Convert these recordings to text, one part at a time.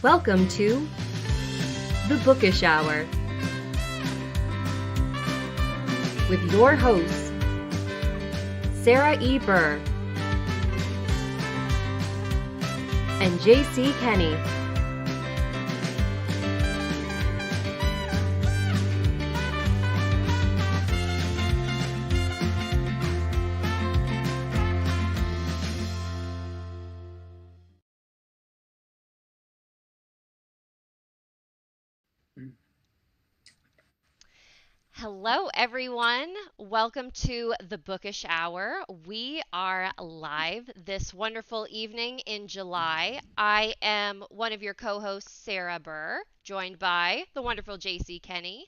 Welcome to the Bookish Hour with your hosts, Sarah E. Burr and J.C. Kenney. Hello, everyone. Welcome to the Bookish Hour. We are live this wonderful evening in July. I am one of your co-hosts, Sarah Burr, joined by the wonderful JC Kenney.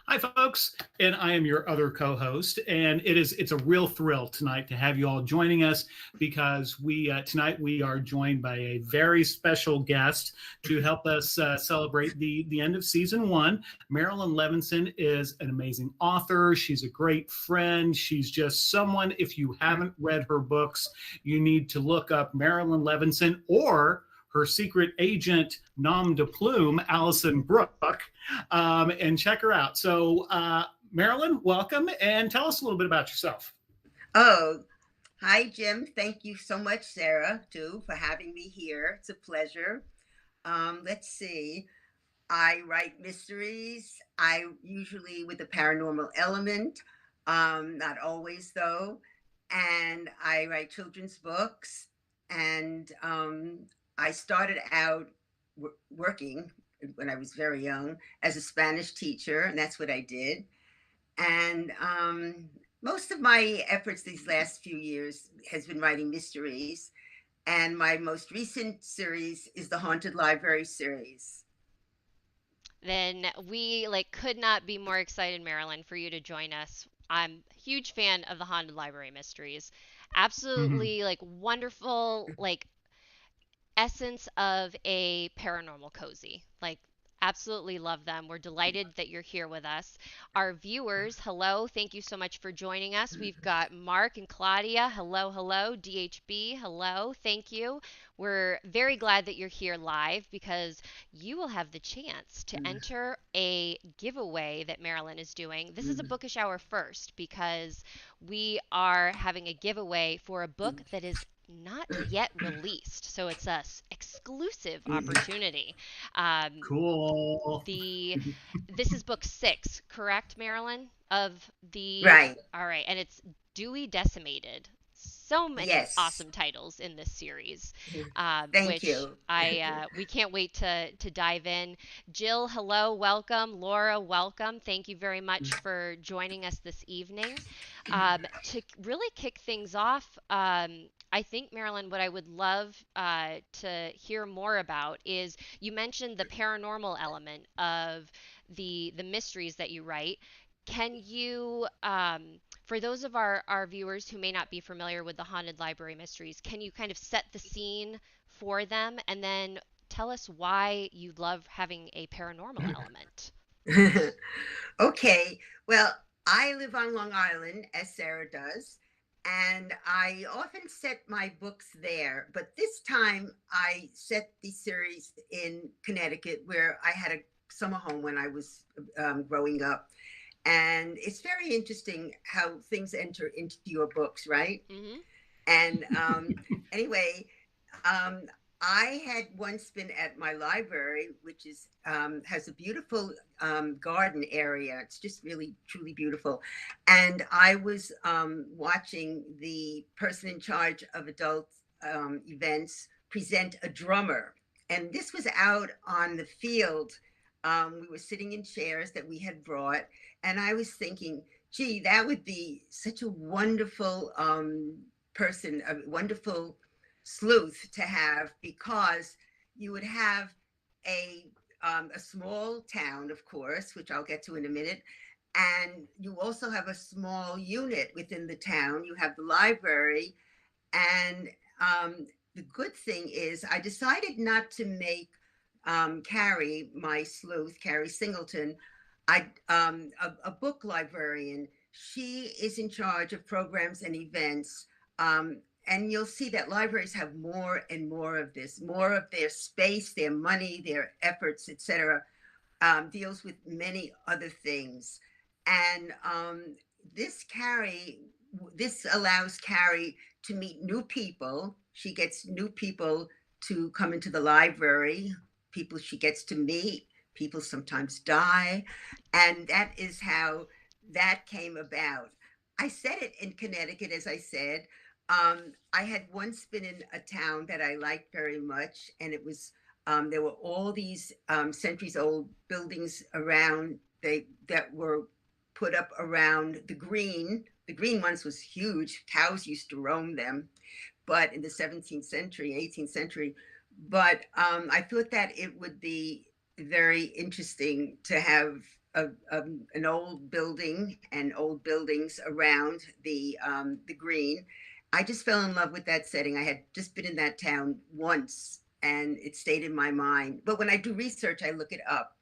Hi, folks, and I am your other co-host, and it's a real thrill tonight to have you all joining us because tonight we are joined by a very special guest to help us celebrate the end of season 1. Marilyn Levinson is an amazing author. She's a great friend. She's just someone, if you haven't read her books, you need to look up Marilyn Levinson or her secret agent, nom de plume, Allison Brook, and check her out. So, Marilyn, welcome, and tell us a little bit about yourself. Oh, hi, Jim. Thank you so much, Sarah, too, for having me here. It's a pleasure. Let's see. I write mysteries. I usually with a paranormal element, not always, though. And I write children's books. And I started out working when I was very young as a Spanish teacher, and that's what I did. And most of my efforts these last few years has been writing mysteries. And my most recent series is the Haunted Library series. Then we could not be more excited, Marilyn, for you to join us. I'm a huge fan of the Haunted Library mysteries. Absolutely wonderful essence of a paranormal cozy. Absolutely love them. We're delighted that you're here with us. Our viewers, hello. Thank you so much for joining us. We've got Mark and Claudia. Hello, hello. DHB, hello. Thank you. We're very glad that you're here live because you will have the chance to enter a giveaway that Marilyn is doing. This is a Bookish Hour first because we are having a giveaway for a book that is not yet released, so it's a exclusive opportunity. Cool. This is book 6, correct, Marilyn? Of the Right. All right, and it's Dewey Decimated. So many awesome titles in this series. Thank you. We can't wait to dive in. Jill, hello, welcome. Laura, welcome. Thank you very much for joining us this evening. To really kick things off, I think, Marilyn, what I would love to hear more about is you mentioned the paranormal element of the mysteries that you write. Can you, for those of our viewers who may not be familiar with the Haunted Library mysteries, can you kind of set the scene for them and then tell us why you love having a paranormal element? Okay. Well, I live on Long Island, as Sarah does, and I often set my books there. But this time I set the series in Connecticut, where I had a summer home when I was growing up. And it's very interesting how things enter into your books, right? Mm-hmm. And anyway, I had once been at my library, which is has a beautiful garden area. It's just really, truly beautiful. And I was watching the person in charge of adult events present a drummer. And this was out on the field. We were sitting in chairs that we had brought. And I was thinking, gee, that would be such a wonderful person, a wonderful sleuth to have, because you would have a small town, of course, which I'll get to in a minute. And you also have a small unit within the town. You have the library. And the good thing is I decided not to make Carrie, my sleuth, Carrie Singleton, a book librarian. She is in charge of programs and events and you'll see that libraries have more and more of this, more of their space, their money, their efforts, etc. Deals with many other things. And this allows Carrie to meet new people. She gets new people to come into the library, people she gets to meet, people sometimes die. And that is how that came about. I said it in Connecticut, as I said. I had once been in a town that I liked very much, and it was there were all these centuries old buildings around that were put up around the green. The green once was huge. Cows used to roam them, but in the 17th century, 18th century. But I thought that it would be very interesting to have an old building and old buildings around the green. I just fell in love with that setting. I had just been in that town once, and it stayed in my mind. But when I do research, I look it up.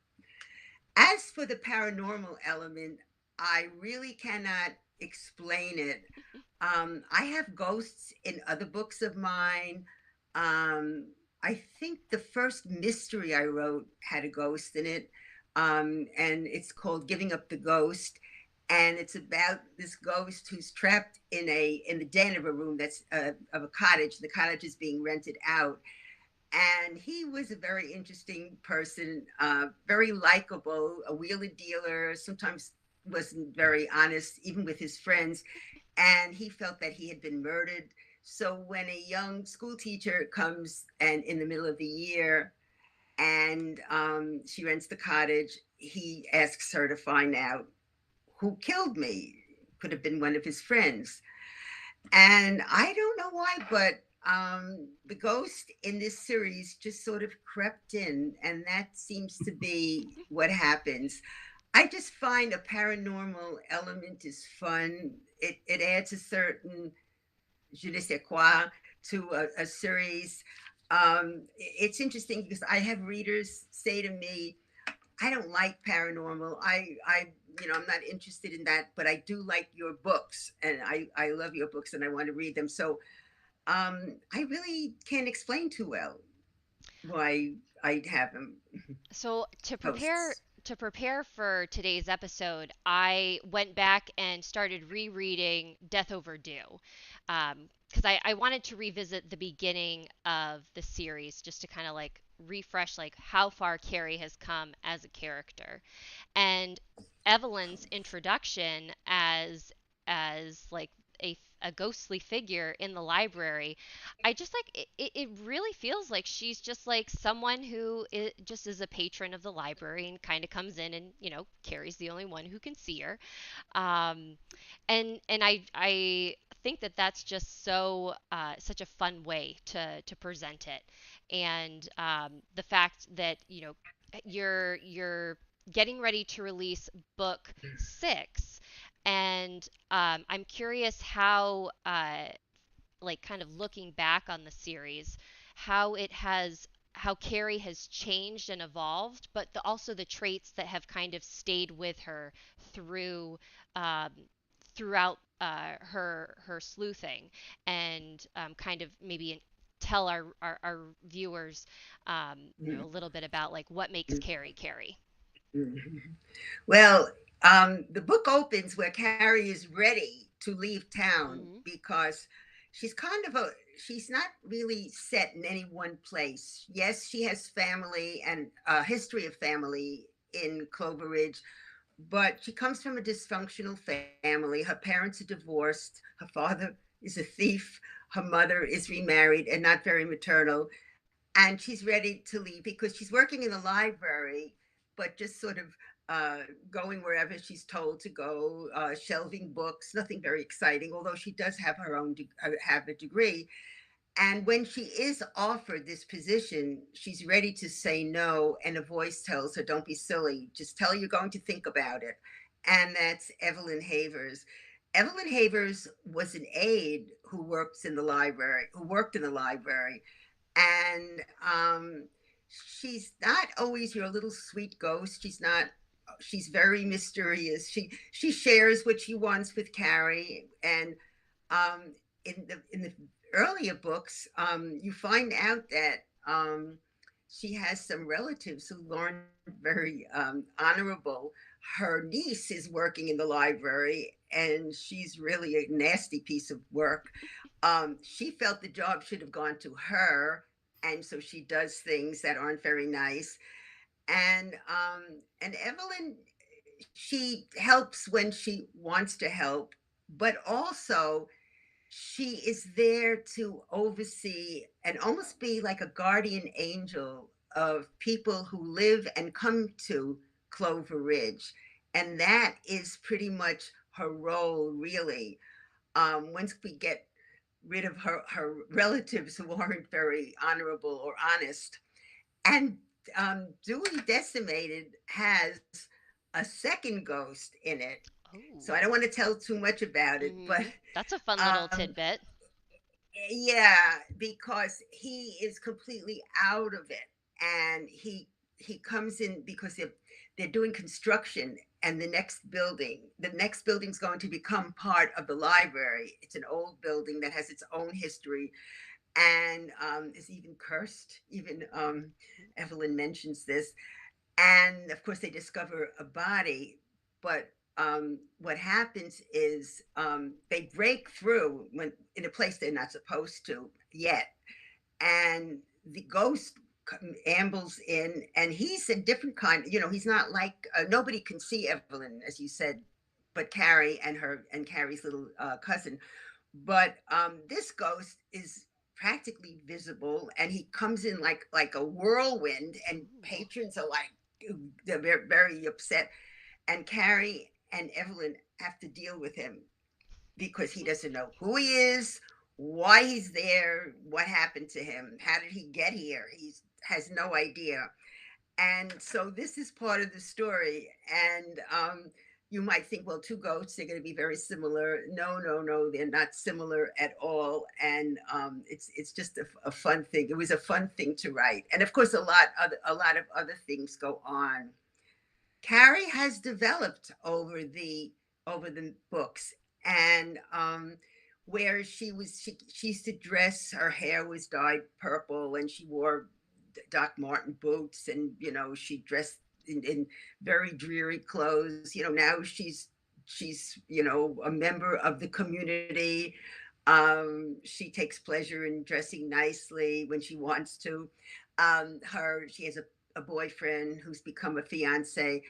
As for the paranormal element, I really cannot explain it. I have ghosts in other books of mine. I think the first mystery I wrote had a ghost in it, and it's called Giving Up the Ghost. And it's about this ghost who's trapped in the den of a room that's of a cottage. The cottage is being rented out, and he was a very interesting person, very likable, a wheeler dealer. Sometimes wasn't very honest, even with his friends, and he felt that he had been murdered. So when a young school teacher comes and in the middle of the year, and she rents the cottage, he asks her to find out who killed me. Could have been one of his friends. And I don't know why, but the ghost in this series just sort of crept in, and that seems to be what happens. I just find a paranormal element is fun. It adds a certain je ne sais quoi to a series. It's interesting because I have readers say to me, I don't like paranormal. I'm not interested in that, but I do like your books, and I love your books, and I want to read them. So I really can't explain too well why I have them. So Posts. to prepare for today's episode, I went back and started rereading Death Overdue, because I wanted to revisit the beginning of the series just to kind of like refresh like how far Carrie has come as a character, and Evelyn's introduction as like a ghostly figure in the library. I just like it really feels like she's just like someone who just is a patron of the library and kind of comes in and, Carrie's the only one who can see her. Um, and I think that that's just such a fun way to present it. And the fact that, you're getting ready to release book 6, and I'm curious how, like, kind of looking back on the series, how Carrie has changed and evolved, but also the traits that have kind of stayed with her through um, throughout her sleuthing, and kind of maybe tell our viewers, a little bit about like what makes Carrie Carrie. Well, the book opens where Carrie is ready to leave town Mm-hmm. because she's not really set in any one place. Yes, she has family and a history of family in Clover Ridge, but she comes from a dysfunctional family. Her parents are divorced. Her father is a thief. Her mother is remarried and not very maternal. And she's ready to leave because she's working in the library, but just sort of going wherever she's told to go, shelving books, nothing very exciting, although she does have have a degree. And when she is offered this position, she's ready to say no. And a voice tells her, don't be silly. Just tell her you're going to think about it. And that's Evelyn Havers. Evelyn Havers was an aide who worked in the library. And she's not always your little sweet ghost. She's very mysterious. She shares what she wants with Carrie. And in the earlier books, you find out that she has some relatives who aren't very honorable. Her niece is working in the library, and she's really a nasty piece of work. She felt the job should have gone to her, and so she does things that aren't very nice. And Evelyn, she helps when she wants to help, but also she is there to oversee and almost be like a guardian angel of people who live and come to Clover Ridge. And that is pretty much her role, really. Once we get rid of her relatives who aren't very honorable or honest. And Dewey Decimated has a second ghost in it. So I don't want to tell too much about it, but that's a fun little tidbit. Yeah, because he is completely out of it, and he comes in because they're doing construction, and the next building's going to become part of the library. It's an old building that has its own history, and is even cursed. Even Evelyn mentions this, and of course they discover a body, but what happens is they break through when in a place they're not supposed to yet, and the ghost ambles in, and he's a different kind. He's not like nobody can see Evelyn, as you said, but Carrie and Carrie's little cousin. But this ghost is practically visible, and he comes in like a whirlwind, and patrons are like they're very, very upset, and Carrie and Evelyn have to deal with him because he doesn't know who he is, why he's there, what happened to him, how did he get here. He has no idea. And so this is part of the story. And you might think, well, two ghosts, they're going to be very similar. No, they're not similar at all. And it's just a fun thing. It was a fun thing to write. And of course, a lot of other things go on. Carrie has developed over the books, and where she used to dress, her hair was dyed purple, and she wore Doc Marten boots, and she dressed in very dreary clothes. Now she's a member of the community. She takes pleasure in dressing nicely when she wants to. She has a boyfriend who's become a fiance.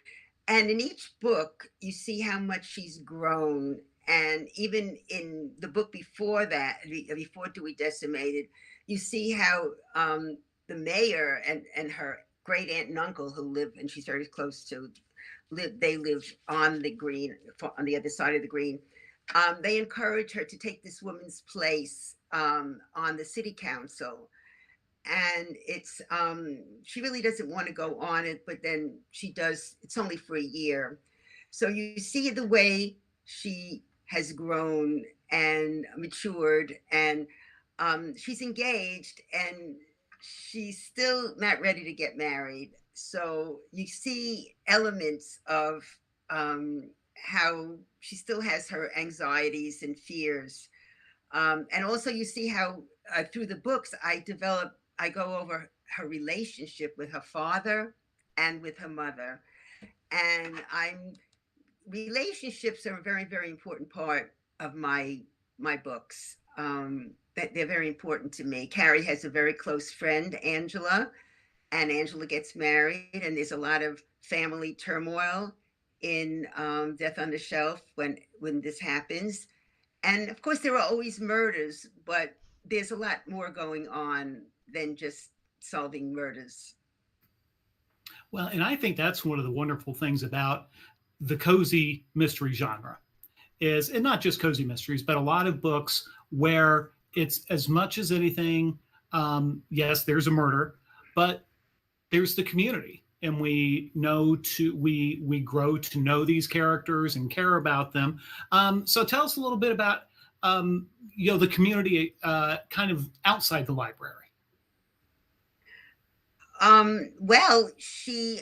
And in each book, you see how much she's grown. And even in the book before that, before Dewey Decimated, you see how the mayor and her great aunt and uncle who live, and she's very close to, they live on the green, on the other side of the green. They encourage her to take this woman's place on the city council. And it's she really doesn't want to go on it, but then she does. It's only for a year. So you see the way she has grown and matured, and she's engaged, and she's still not ready to get married. So you see elements of how she still has her anxieties and fears. And also you see how through the books I go over her relationship with her father and with her mother. And relationships are a very, very important part of my books. That they're very important to me. Carrie has a very close friend, Angela, and Angela gets married, and there's a lot of family turmoil in Death on the Shelf when this happens. And of course, there are always murders, but there's a lot more going on than just solving murders. Well, and I think that's one of the wonderful things about the cozy mystery genre is, and not just cozy mysteries, but a lot of books where it's as much as anything, yes, there's a murder, but there's the community, and we grow to know these characters and care about them. So tell us a little bit about the community kind of outside the library. Well,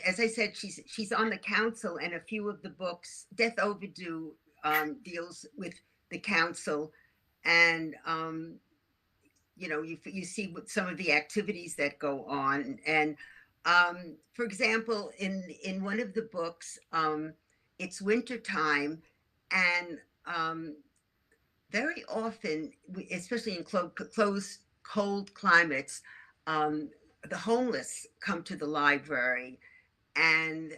as I said, she's on the council, and a few of the books, Death Overdue, deals with the council, and you see what some of the activities that go on. And for example, in one of the books, it's winter time, and very often, especially in closed, cold climates, the homeless come to the library, and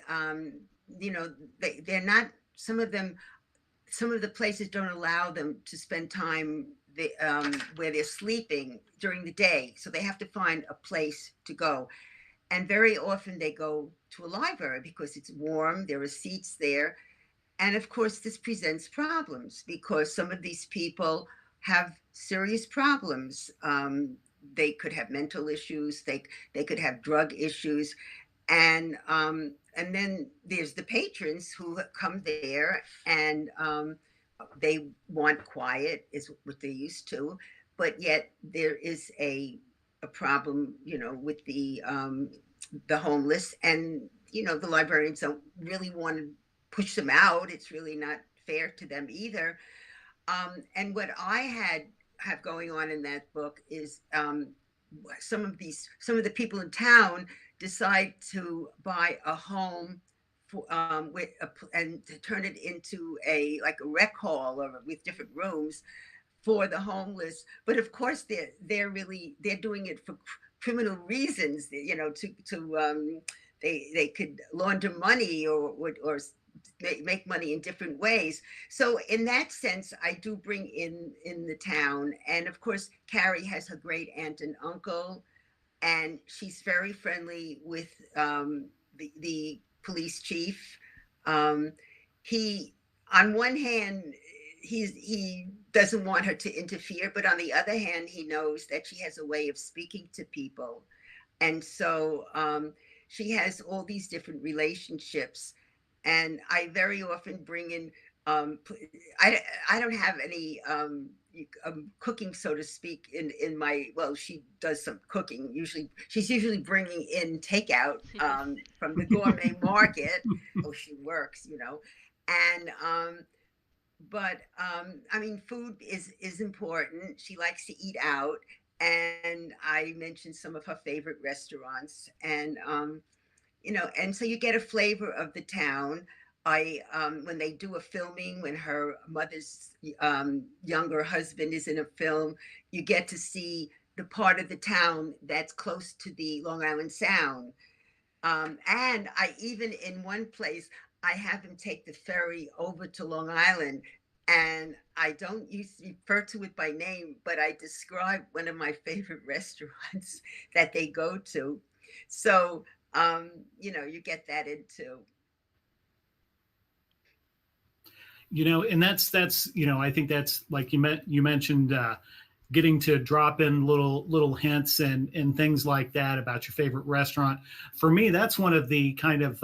they're not. Some of the places don't allow them to spend time where they're sleeping during the day, so they have to find a place to go. And very often they go to a library because it's warm, there are seats there. And of course, this presents problems because some of these people have serious problems. They could have mental issues, they could have drug issues. And then there's the patrons who come there, and they want quiet, is what they're used to. But yet there is a problem, with the homeless, and the librarians don't really want to push them out. It's really not fair to them either. And what I have going on in that book is some of the people in town decide to buy a home and to turn it into a rec hall or with different rooms for the homeless. But of course, they're doing it for criminal reasons. They could launder money or make money in different ways. So in that sense, I do bring in the town. And of course, Carrie has her great aunt and uncle, and she's very friendly with the police chief. He, on one hand, he doesn't want her to interfere, but on the other hand, he knows that she has a way of speaking to people. And so she has all these different relationships. And I very often bring in, I don't have any cooking, so to speak, in my, well, she does some cooking. She's usually bringing in takeout from the gourmet market. Oh, she works, And, but I mean, food is important. She likes to eat out. And I mentioned some of her favorite restaurants, and and so you get a flavor of the town. When they do a filming, when her mother's younger husband is in a film, you get to see the part of the town that's close to the Long Island Sound. And I even, in one place, I have him take the ferry over to Long Island, and I don't refer to it by name, but I describe one of my favorite restaurants that they go to. So, you get that into. And that's I think that's like you mentioned getting to drop in little hints and things like that about your favorite restaurant. For me, that's one of the kind of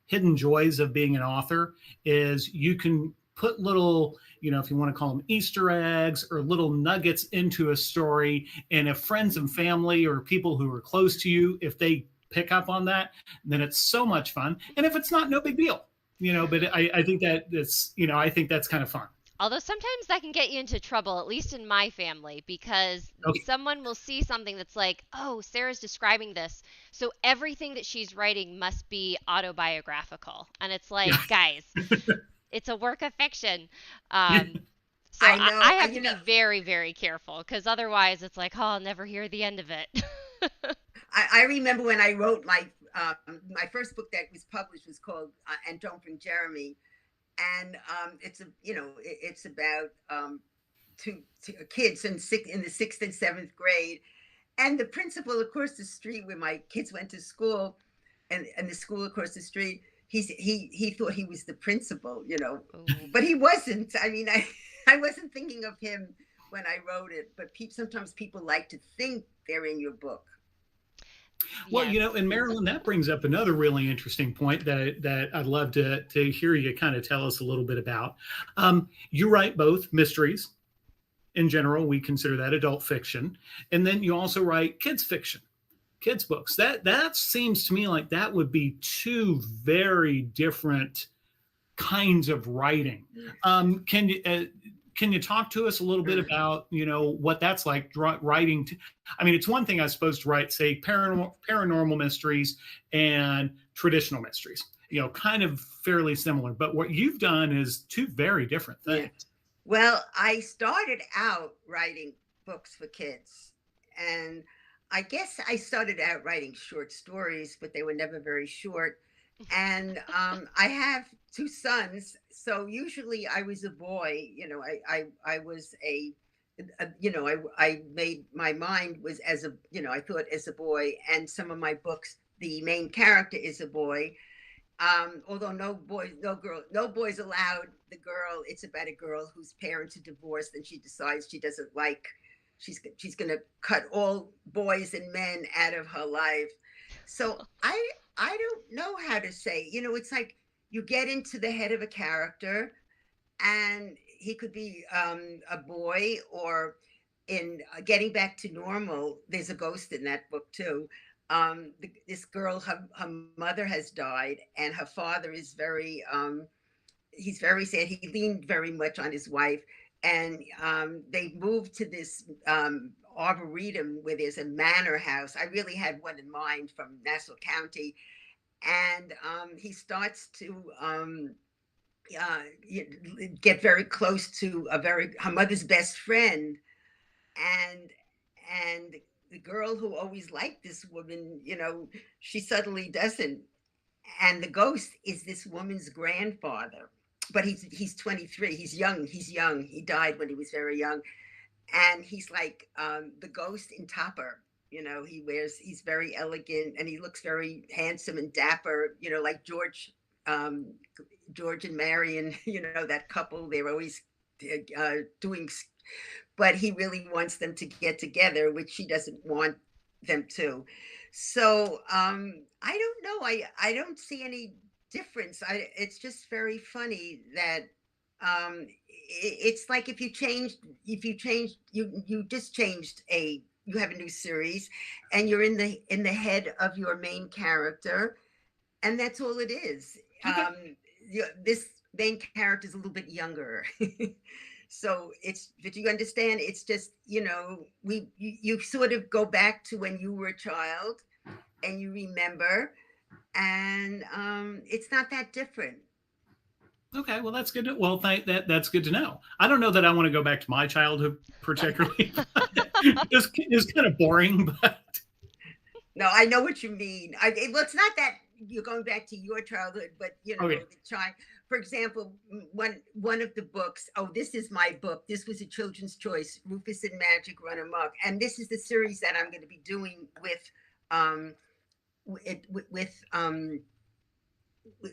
hidden joys of being an author, is you can put little, if you want to call them Easter eggs or little nuggets into a story. And if friends and family or people who are close to you, if they pick up on that, then it's so much fun. And if it's not, no big deal. But I think that it's, I think that's kind of fun. Although sometimes that can get you into trouble, at least in my family, because someone will see something that's like, oh, Sarah's describing this, so everything that she's writing must be autobiographical. And it's like, guys, it's a work of fiction. So I have to be very, very careful, because otherwise it's like, oh, I'll never hear the end of it. I remember when I wrote my first book that was published was called And Don't Bring Jeremy. And it's about two kids in the 6th and 7th grade. And the principal across the street where my kids went to school, and the school across the street, he thought he was the principal, but he wasn't. I mean, I wasn't thinking of him when I wrote it, but sometimes people like to think they're in your book. Well, and Marilyn, that brings up another really interesting point that I'd love to hear you kind of tell us a little bit about. You write both mysteries. In general, we consider that adult fiction. And then you also write kids fiction, kids books. That seems to me like that would be two very different kinds of writing. Can can you talk to us a little bit about, what that's like writing? I mean, it's one thing, I suppose, to write, say, paranormal mysteries and traditional mysteries, kind of fairly similar. But what you've done is two very different things. Yeah. Well, I started out writing books for kids, and I guess I started out writing short stories, but they were never very short. And I have two sons, so usually I was a boy. I was I made my mind was as a I thought as a boy, and some of my books, the main character is a boy. Although no boys allowed. The girl, it's about a girl whose parents are divorced, and she decides she doesn't like. She's going to cut all boys and men out of her life. So I don't know how to say. It's like you get into the head of a character, and he could be a boy, or in Getting Back to Normal, there's a ghost in that book too. This girl, her mother has died, and her father is very he's very sad. He leaned very much on his wife, and they moved to this arboretum where there's a manor house. I really had one in mind from Nassau County, and he starts to get very close to her mother's best friend, and the girl who always liked this woman, she suddenly doesn't. And the ghost is this woman's grandfather, but he's 23. He's young. He died when he was very young, and he's like the ghost in Topper. He's very elegant, and he looks very handsome and dapper. Like George and Marion. That couple. They're always doing. But he really wants them to get together, which she doesn't want them to. So I don't know. I don't see any difference. It's just very funny that it's like if you just changed you have a new series, and you're in the head of your main character, and that's all it is. This main character is a little bit younger. So but you understand, it's just, you sort of go back to when you were a child, and you remember, and it's not that different. Okay, well, that's good. That's good to know. I don't know that I want to go back to my childhood particularly. It's kind of boring, but no, I know what you mean. Well, it's not that you're going back to your childhood, but okay. The child. For example, one of the books. Oh, this is my book. This was a children's choice. Rufus and Magic Run Amok, and this is the series that I'm going to be doing with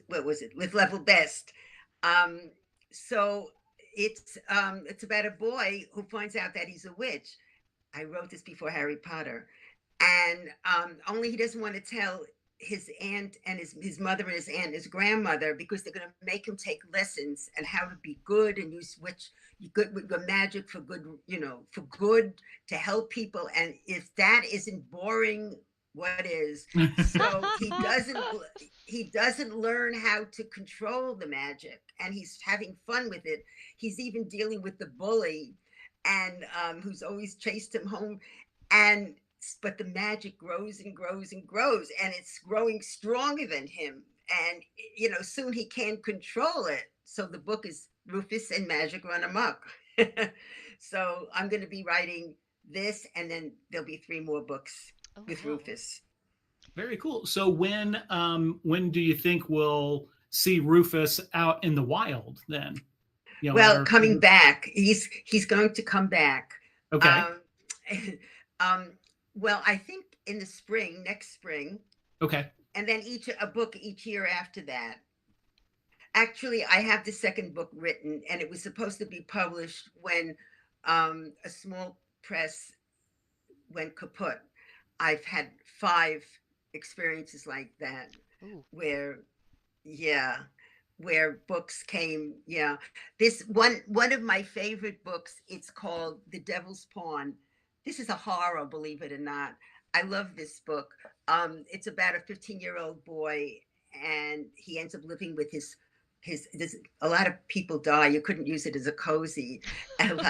what was it? With Level Best. So it's about a boy who finds out that he's a witch. I wrote this before Harry Potter, and only he doesn't want to tell his aunt and his mother and his aunt and his grandmother, because they're going to make him take lessons and how to be good and use good with your magic for good, for good, to help people. And if that isn't boring, what is? So he doesn't learn how to control the magic, and he's having fun with it. He's even dealing with the bully, and who's always chased him home, but the magic grows and grows and grows, and it's growing stronger than him. And soon he can't control it. So the book is Rufus and Magic Run Amok. So I'm going to be writing this, and then there'll be 3 more books with Rufus. Very cool. So when do you think we'll see Rufus out in the wild then? Coming back. He's going to come back. Okay. Well, I think in the spring, next spring. Okay. And then a book each year after that. Actually, I have the second book written, and it was supposed to be published when a small press went kaput. I've had 5 experiences like that. Ooh. where books came. Yeah. This one of my favorite books, it's called The Devil's Pawn. This is a horror, believe it or not. I love this book. It's about a 15-year-old boy, and he ends up living with his there's a lot of people die. You couldn't use it as a cozy. And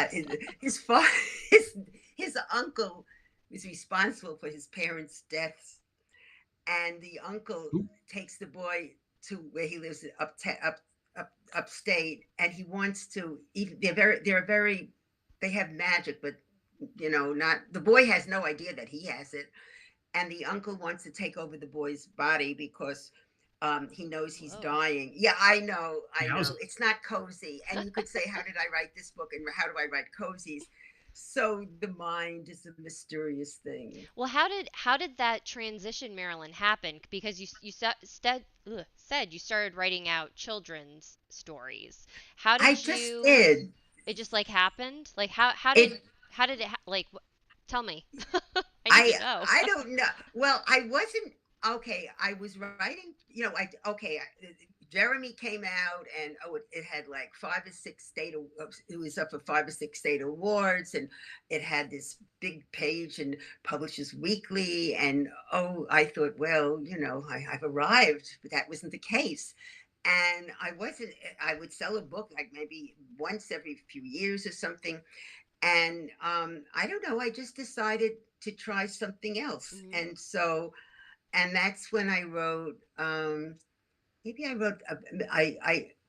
his uncle was responsible for his parents' deaths, and the uncle takes the boy to where he lives upstate, and he wants to. They have magic, but not the boy has no idea that he has it, and the uncle wants to take over the boy's body because he knows he's dying. Yeah, I know. It's not cozy. And you could say, how did I write this book? And how do I write cozies? So the mind is a mysterious thing. Well, how did that transition, Marilyn, happen? Because you said you started writing out children's stories. How did you? Did. It just like happened? Like how did it like? Tell me. I need to know. I don't know. Well, I wasn't okay. I was writing. Jeremy came out, and it had like 5 or 6 it was up for 5 or 6 state awards, and it had this big page in Publishers Weekly, and I thought, well, I've arrived, but that wasn't the case. And I would sell a book like maybe once every few years or something. And I don't know, I just decided to try something else. Mm-hmm. And that's when I wrote, I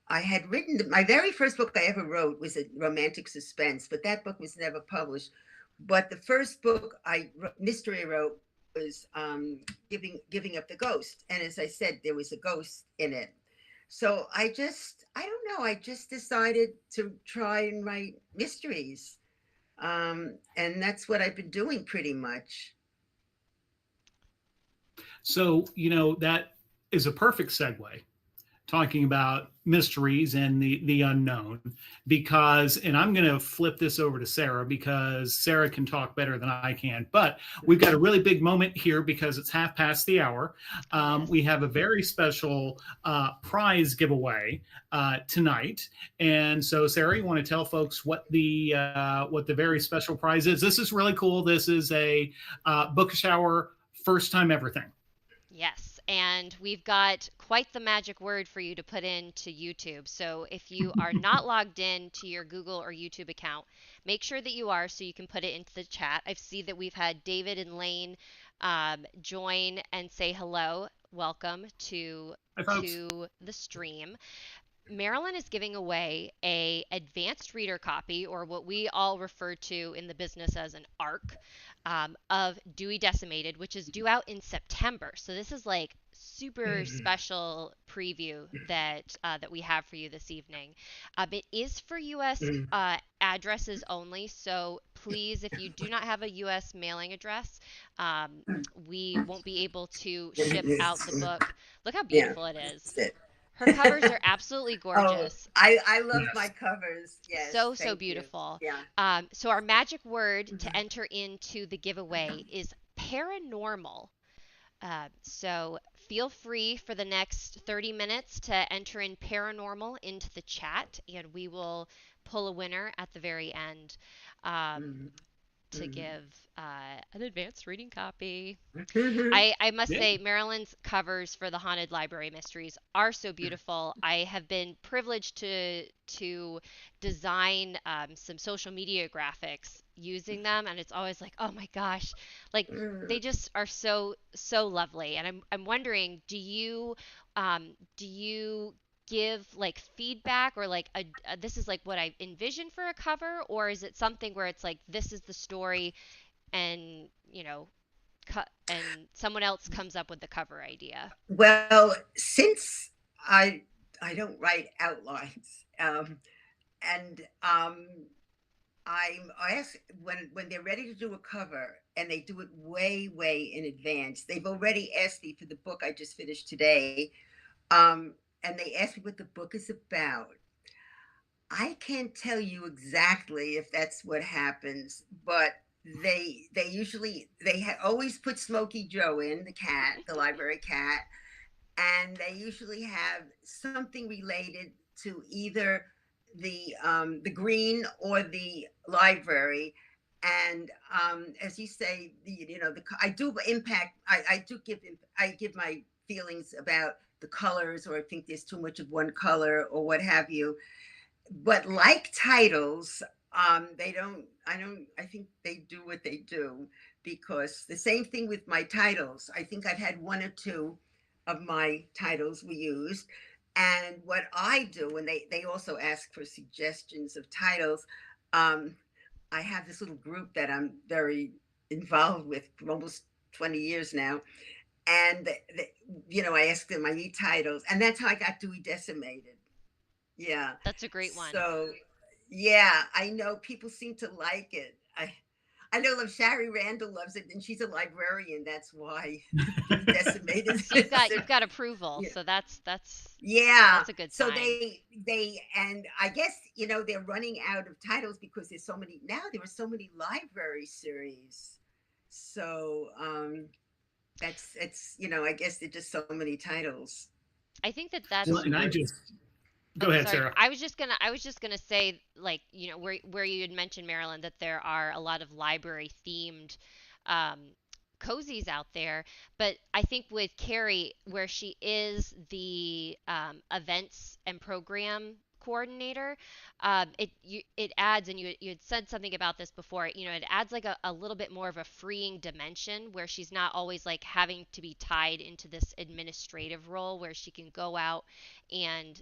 had written, my very first book I ever wrote was a romantic suspense, but that book was never published. But the first book mystery I wrote was Giving Up the Ghost. And as I said, there was a ghost in it. So I don't know, I just decided to try and write mysteries. And that's what I've been doing pretty much. So, that is a perfect segue, talking about mysteries and the unknown, and I'm going to flip this over to Sarah because Sarah can talk better than I can, but we've got a really big moment here because it's 1:30. We have a very special prize giveaway tonight. And so Sarah, you want to tell folks what the very special prize is? This is really cool. This is a Bookish Hour first time everything. Yes, and we've got quite the magic word for you to put into YouTube. So if you are not logged in to your Google or YouTube account, make sure that you are so you can put it into the chat. I see that we've had David and Lane join and say hello. Welcome to the stream. Marilyn is giving away a advanced reader copy, or what we all refer to in the business as an ARC, of Dewey Decimated, which is due out in September. So this is like super special preview that we have for you this evening. It is for U.S. Addresses only, so please, if you do not have a U.S. mailing address, we won't be able to ship out the book. Look how beautiful it is. Her covers are absolutely gorgeous. I love my covers. Yes. So beautiful. You. Yeah. So our magic word to enter into the giveaway is paranormal. So feel free for the next 30 minutes to enter in paranormal into the chat, and we will pull a winner at the very end. To give an advanced reading copy. I must say, Marilyn's covers for the Haunted Library Mysteries are so beautiful. I have been privileged to design some social media graphics using them, and it's always like, oh my gosh, like they just are so lovely. And I'm wondering, do you give like feedback, or like this is like what I envisioned for a cover, or is it something where it's like this is the story, and and someone else comes up with the cover idea? Well, since I don't write outlines, and I ask when they're ready to do a cover, and they do it way in advance. They've already asked me for the book I just finished today. And they asked me what the book is about. I can't tell you exactly if that's what happens, but they always put Smokey Joe in, the cat, the library cat, and they usually have something related to either the green or the library. And as you say, I do impact. I give my feelings about the colors, or I think there's too much of one color or what have you. But like titles, they don't, I think they do what they do, because the same thing with my titles. I think I've had one or two of my titles we used. And what I do, and they also ask for suggestions of titles. I have this little group that I'm very involved with for almost 20 years now. And, I ask them, I need titles. And that's how I got Dewey Decimated. Yeah. That's a great one. So, yeah, I know people seem to like it. I know Shari Randall loves it, and she's a librarian. That's why Dewey Decimated. So you've got approval. Yeah. So that's Yeah. a good So sign. they and I guess they're running out of titles because there's so many now. There are so many library series. So it's I guess there's just so many titles. I think that's. Well, and I just go ahead, Sorry. Sarah. I was just gonna say, like, where you had mentioned, Marilyn, that there are a lot of library themed cozies out there, but I think with Carrie, where she is the events and program coordinator, it adds, and you had said something about this before, it adds like a little bit more of a freeing dimension, where she's not always like having to be tied into this administrative role, where she can go out and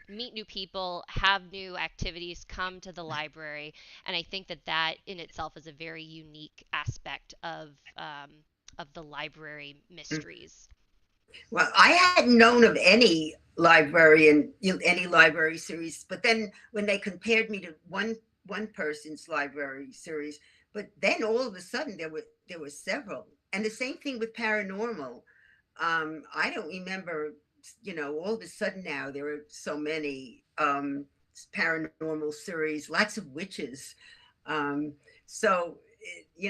meet new people, have new activities come to the library. And I think that in itself is a very unique aspect of the library mysteries. Well, I hadn't known of any any library series, but then when they compared me to one person's library series, but then all of a sudden there were several, and the same thing with paranormal. I don't remember, all of a sudden now there are so many paranormal series, lots of witches. So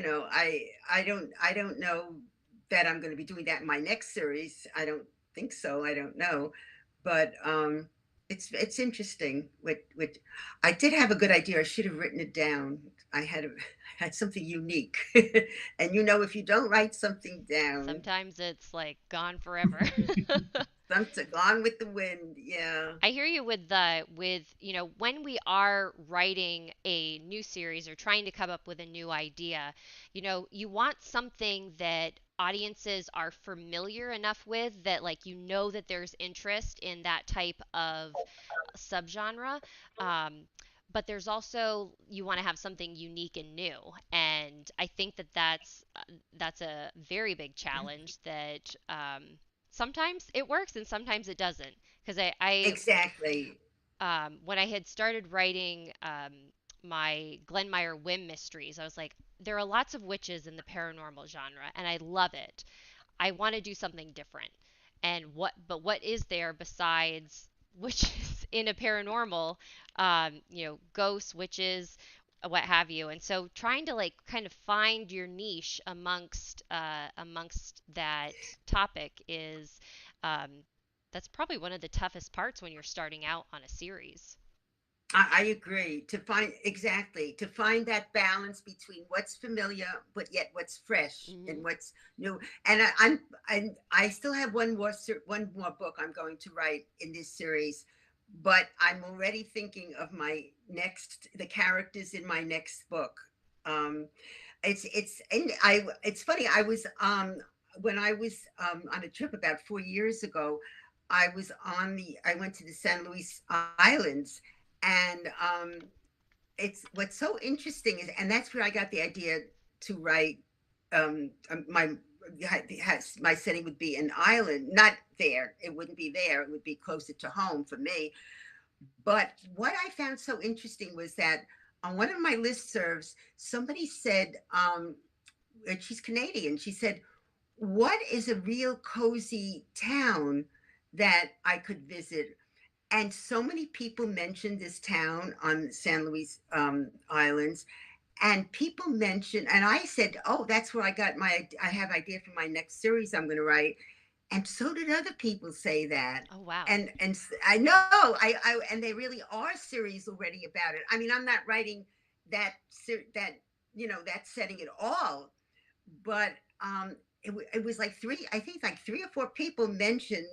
I don't know that I'm going to be doing that in my next series. I don't think so. I don't know, but it's interesting. With I did have a good idea. I should have written it down. I had something unique, and if you don't write something down, sometimes it's like gone forever. something gone with the wind. Yeah. I hear you with when we are writing a new series or trying to come up with a new idea, you want something that audiences are familiar enough with, that like that there's interest in that type of subgenre. But there's also, you want to have something unique and new, and I think that's a very big challenge that sometimes it works and sometimes it doesn't. Because Exactly. when I had started writing my Glenmire Whim mysteries, I was like, there are lots of witches in the paranormal genre, and I love it. I want to do something different. And what is there besides witches in a paranormal, ghosts, witches, what have you? And so trying to like kind of find your niche amongst that topic is that's probably one of the toughest parts when you're starting out on a series. I agree. To find that balance between what's familiar but yet what's fresh, Mm-hmm. and what's new. And I still have one more book I'm going to write in this series, but I'm already thinking of the characters in my next book. It's funny. I was when I was on a trip about 4 years ago. I went to the San Luis Islands. And it's what's so interesting is, and that's where I got the idea to write. My setting would be an island, not there. It wouldn't be there. It would be closer to home for me. But what I found so interesting was that on one of my listservs, somebody said, and she's Canadian. She said, "What is a real cozy town that I could visit?" And so many people mentioned this town on San Luis Islands, and people mentioned, and I said, "Oh, that's where I have idea for my next series I'm going to write." And so did other people say that. Oh wow! And I know, and they really are series already about it. I mean, I'm not writing that setting at all, but it was like I think like 3 or 4 people mentioned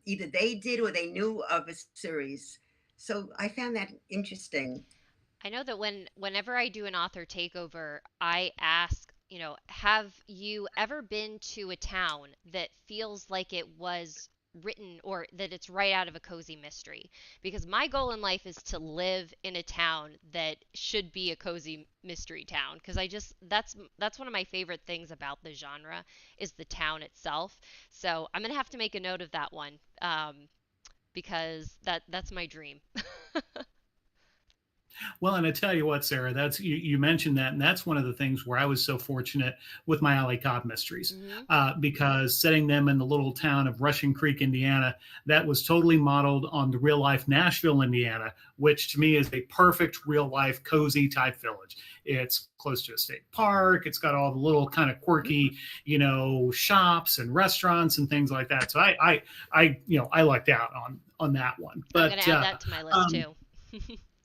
either they did or they knew of a series. So I found that interesting. I know that whenever I do an author takeover, I ask, have you ever been to a town that feels like it was written or that it's right out of a cozy mystery? Because my goal in life is to live in a town that should be a cozy mystery town because that's one of my favorite things about the genre is the town itself. So I'm gonna have to make a note of that one because that's my dream. Well, and I tell you what, Sarah, that's you mentioned that, and that's one of the things where I was so fortunate with my Alley Cobb mysteries, Hmm. because setting them in the little town of Russian Creek, Indiana, that was totally modeled on the real life Nashville, Indiana, which to me is a perfect real life cozy type village. It's close to a state park. It's got all the little kind of quirky, shops and restaurants and things like that. So I lucked out on that one. I'm But gonna add that to my list um, too.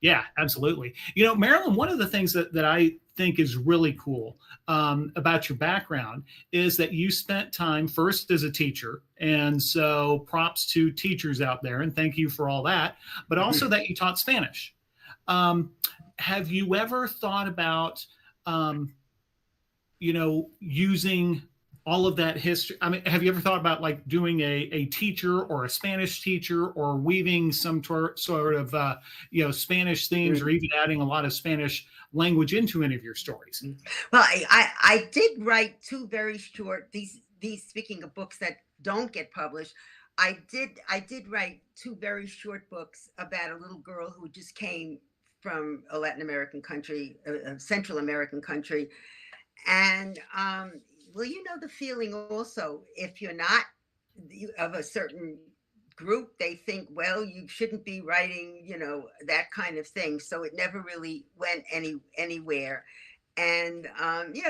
yeah, absolutely. Marilyn, one of the things that I think is really cool about your background is that you spent time first as a teacher. And so props to teachers out there and thank you for all that, but also that you taught Spanish. Have you ever thought about, using all of that history? I mean, have you ever thought about like doing a teacher or a Spanish teacher or weaving some sort of, Spanish themes or even adding a lot of Spanish language into any of your stories? Well, I did write 2 very short, these speaking of books that don't get published, I did write 2 very short books about a little girl who just came from a Latin American country, a Central American country. And well, you know the feeling also, if you're not of a certain group, they think, well, you shouldn't be writing, that kind of thing. So it never really went anywhere. And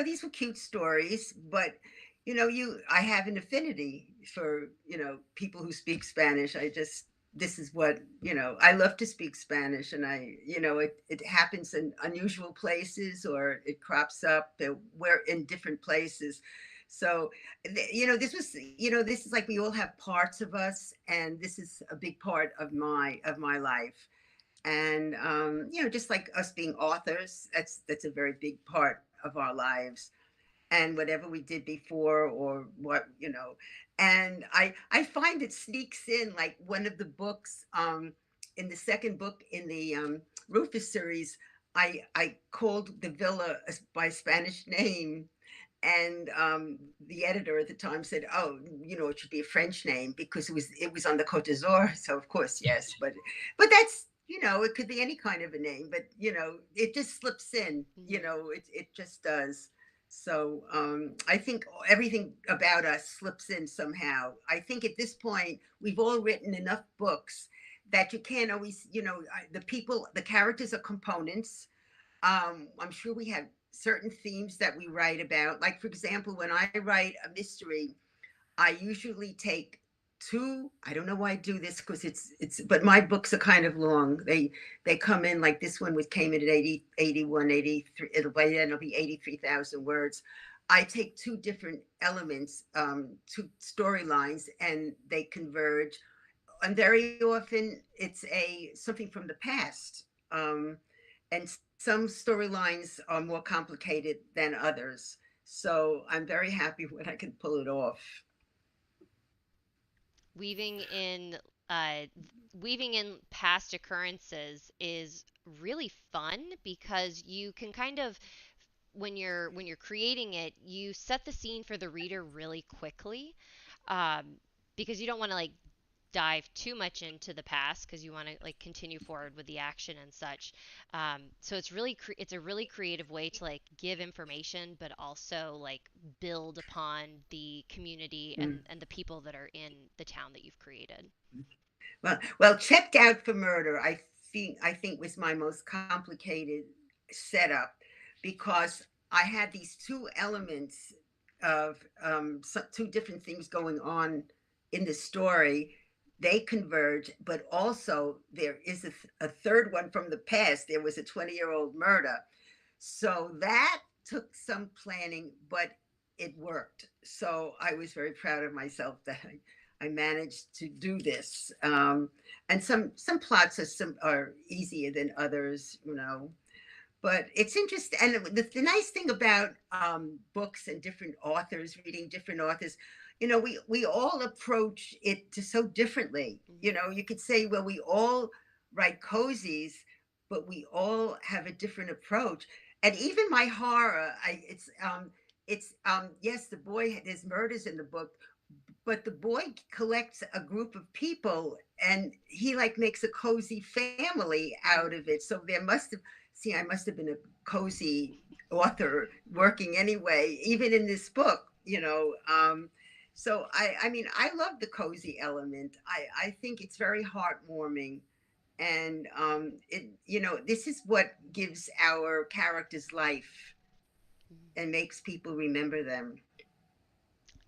these were cute stories, but I have an affinity for people who speak Spanish. This is what I love to speak Spanish, and it happens in unusual places, or it crops up where in different places. So this is like we all have parts of us, and this is a big part of my life. And just like us being authors, that's a very big part of our lives, and whatever we did before, or what and I find it sneaks in, like one of the books, in the second book in the Rufus series, I called the villa by Spanish name, and the editor at the time said, "Oh, it should be a French name because it was on the Côte d'Azur." So of course, yes, but that's it could be any kind of a name, but it just slips in. It just does. So I think everything about us slips in somehow. I think at this point we've all written enough books that you can't always, the characters are components. I'm sure we have certain themes that we write about. Like, for example, when I write a mystery, I usually take two. I don't know why I do this, because but my books are kind of long. They come in, like this one came in at 80, 81, 83. By then it'll be 83,000 words. I take two different elements, two storylines, and they converge. And very often it's something from the past. And some storylines are more complicated than others. So I'm very happy when I can pull it off. weaving in uh, weaving in past occurrences is really fun because you can kind of when you're creating it, you set the scene for the reader really quickly, um, because you don't want to like dive too much into the past because you want to like continue forward with the action and such. So it's a really creative way to like give information, but also like build upon the community Mm. and the people that are in the town that you've created. Well, Checked Out for Murder, I think was my most complicated setup, because I had these two elements of two different things going on in the story. They converge, but also there is a third one from the past. There was a 20-year-old murder. So that took some planning, but it worked. So I was very proud of myself that I managed to do this. And some plots are easier than others, you know. But it's interesting, and the nice thing about books and different authors, reading different authors, you know, we all approach it to so differently. You know, you could say, well, we all write cozies, but we all have a different approach. And even my horror, yes, the boy, there's murders in the book, but the boy collects a group of people and he like makes a cozy family out of it. So there must have, see, I must have been a cozy author working anyway, even in this book, you know. So I mean, I love the cozy element. I think it's very heartwarming. And it, you know, this is what gives our characters life and makes people remember them.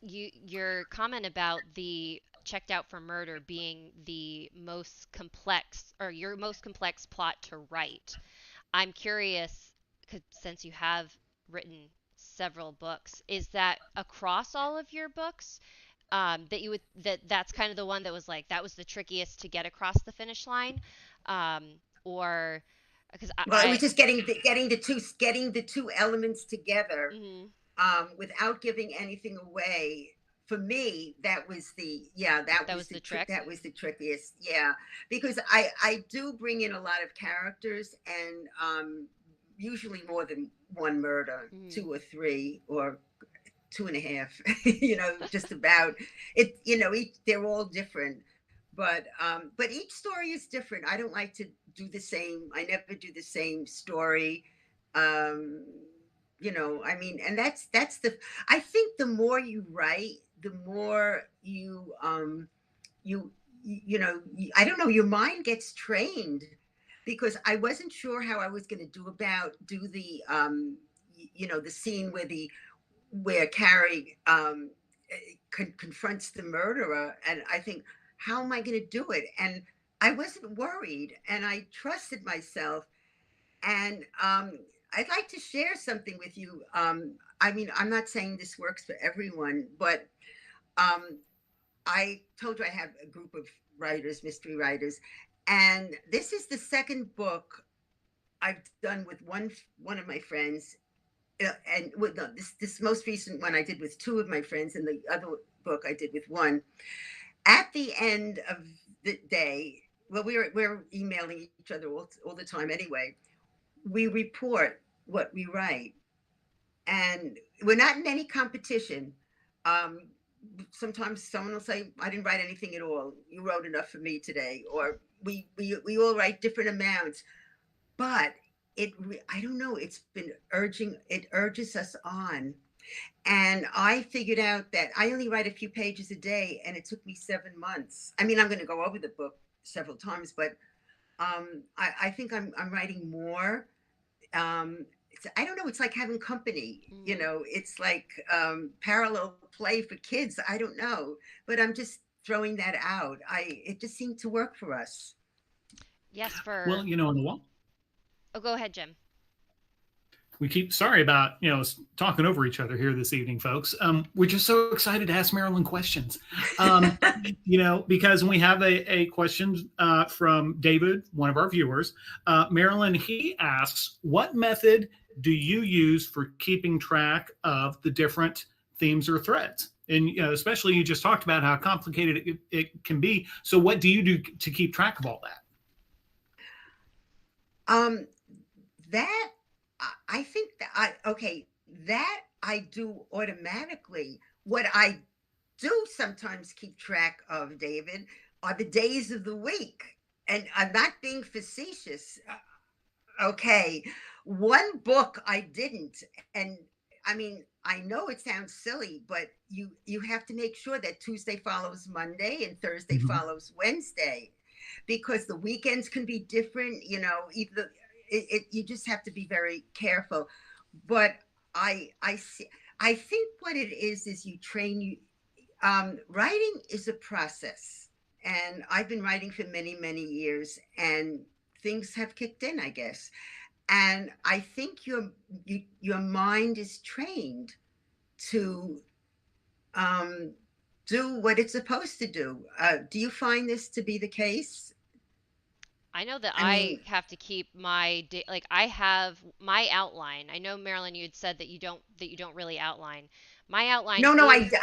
Your comment about the checked out for murder being the most complex, or your most complex plot to write. I'm curious, 'cause since you have written several books, is that across all of your books, that you would, that's kind of the one that was like that was the trickiest to get across the finish line, or because Well, it was just getting the two elements together, mhm, without giving anything away. For me, that was that was the trick. that was the trickiest. Yeah, because I do bring in a lot of characters, and usually more than one murder, Mhm. 2 or 3 or 2.5. You know, just about it. You know, they're all different. But each story is different. I don't like to do the same. I never do the same story. Um, you know, I mean, and that's the. I think the more you write, the more you you know, I don't know. Your mind gets trained, because I wasn't sure how I was going to do the you know, the scene where Carrie confronts the murderer, and I think, how am I going to do it? And I wasn't worried, and I trusted myself. And I'd like to share something with you. I mean, I'm not saying this works for everyone, but um, I told you I have a group of writers, mystery writers, and this is the second book I've done with one of my friends, and with no, this most recent one I did with two of my friends, and the other book I did with one. At the end of the day, well, we're emailing each other all the time anyway. We report what we write, and we're not in any competition. Um, Sometimes someone will say, "I didn't write anything at all. You wrote enough for me today," or we all write different amounts. But I don't know. It urges us on. And I figured out that I only write a few pages a day, and it took me 7 months. I mean, I'm going to go over the book several times, but I think I'm writing more. I don't know. It's like having company. You Mhm. know, it's like parallel play for kids. I don't know, but I'm just throwing that out. It just seemed to work for us. Yes, Well, for you know, in the wall, oh, go ahead, Jim. we keep sorry about talking over each other here this evening, folks. We're just so excited to ask Marilyn questions. You know, because we have a question from David, one of our viewers. Marilyn, he asks, what method do you use for keeping track of the different themes or threads? And you know, especially you just talked about how complicated it can be. So what do you do to keep track of all that? Um, that I think that that I do automatically. What I do sometimes keep track of, David, are the days of the week, and I'm not being facetious. Okay, one book I didn't, and I mean, I know it sounds silly, but you have to make sure that Tuesday follows Monday and Thursday Mhm. follows Wednesday, because the weekends can be different. You know, either you just have to be very careful. But I see. I think what it is you train you. Writing is a process, and I've been writing for many years, and things have kicked in, I guess. And I think your mind is trained to do what it's supposed to do. Do you find this to be the case? I know that I I mean, have to keep my like I have my outline. I know Marilyn, you had said that you don't really outline. My outline no, is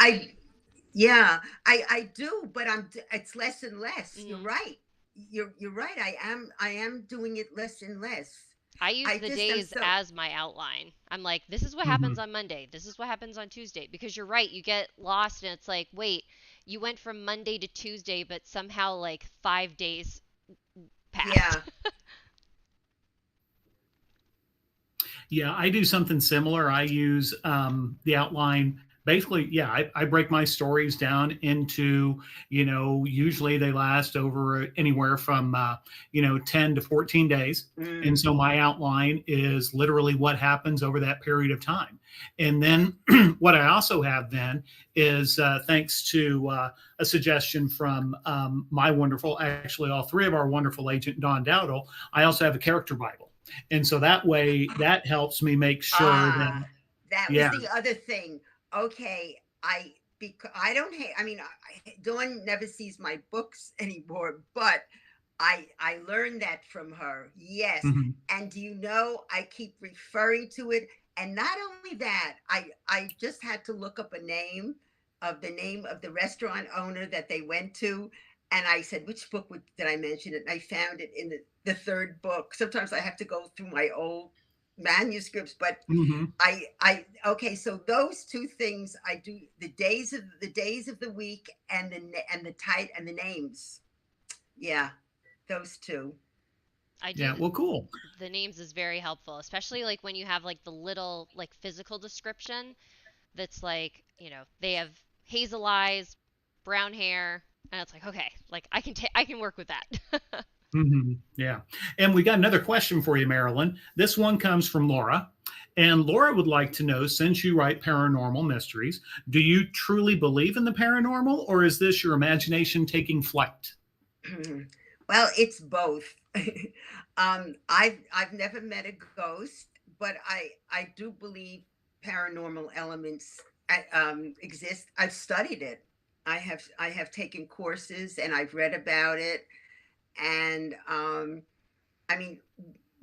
yeah, I do, but it's less and less. You're mhm. right. You're right. I am doing it less and less. I use I the just am days so, as my outline. I'm like, this is what Hmm. happens on Monday. This is what happens on Tuesday. Because you're right, you get lost and it's like, wait, you went from Monday to Tuesday, but somehow like 5 days passed. yeah. Yeah, I do something similar. I use the outline. Basically, yeah, I break my stories down into, usually they last over anywhere from, 10 to 14 days. And Mm. so my outline is literally what happens over that period of time. And then what I also have then is thanks to a suggestion from my wonderful, actually, all three of our wonderful agent, Don Dowdle, I also have a character Bible. And so that way, that helps me make sure that, Ah, that was yeah. the other thing. Okay, because I don't hate. I mean, Dawn never sees my books anymore, but I learned that from her. Yes, Mhm. and do you know I keep referring to it, and not only that, I just had to look up the name of the restaurant owner that they went to, and I said, which book did I mention it? And I found it in the third book. Sometimes I have to go through my old manuscripts, but Mhm. okay, so those two things I do, the days of the week and the names. Yeah, those two. I Yeah. do Well, cool. the names is very helpful, especially like when you have like the little like physical description that's like, they have hazel eyes, brown hair, and it's like, okay, like I can work with that. Yeah. And we got another question for you, Marilyn. This one comes from Laura. And Laura would like to know, since you write paranormal mysteries, do you truly believe in the paranormal, or is this your imagination taking flight? Well, it's both. I've never met a ghost, but I do believe paranormal elements exist. I've studied it. I have taken courses and I've read about it. And I mean,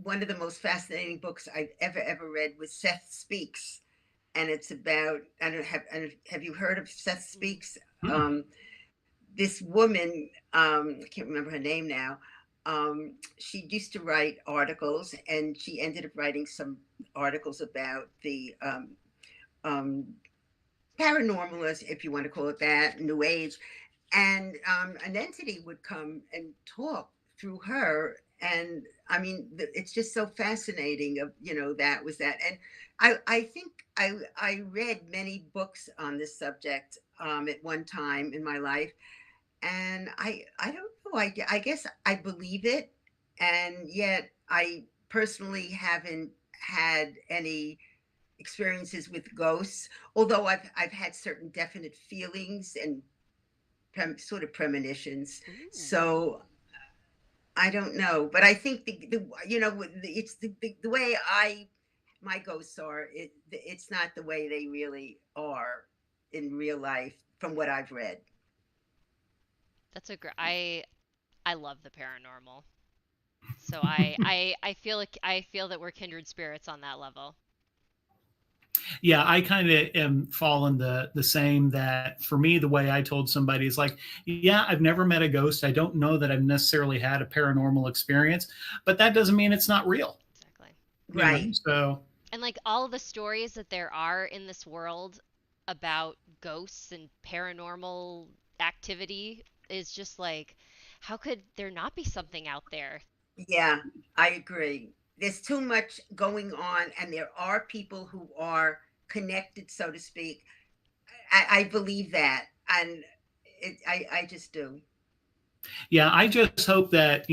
one of the most fascinating books I've ever read was Seth Speaks, and it's about I don't, have you heard of Seth Mm. Speaks? Hmm. Um, this woman, I can't remember her name now. She used to write articles, and she ended up writing some articles about the um, paranormal, if you want to call it that, New Age, and an entity would come and talk through her. And I mean, it's just so fascinating. Of that was that, and I think I read many books on this subject at one time in my life, and I don't know. I guess I believe it, and yet I personally haven't had any experiences with ghosts. Although I've had certain definite feelings and sort of premonitions. Ooh. So I don't know, but I think it's the way my ghosts are. It's not the way they really are in real life, from what I've read. That's a great I love the paranormal. So I feel like I feel that we're kindred spirits on that level. Yeah, I kind of am falling the same. That for me, the way I told somebody is like, yeah, I've never met a ghost. I don't know that I've necessarily had a paranormal experience, but that doesn't mean it's not real. Exactly. Right. So And like all of the stories that there are in this world about ghosts and paranormal activity is just like, how could there not be something out there? Yeah, I agree. There's too much going on, and there are people who are connected, so to speak. I believe that, and I just do. yeah, I just hope that,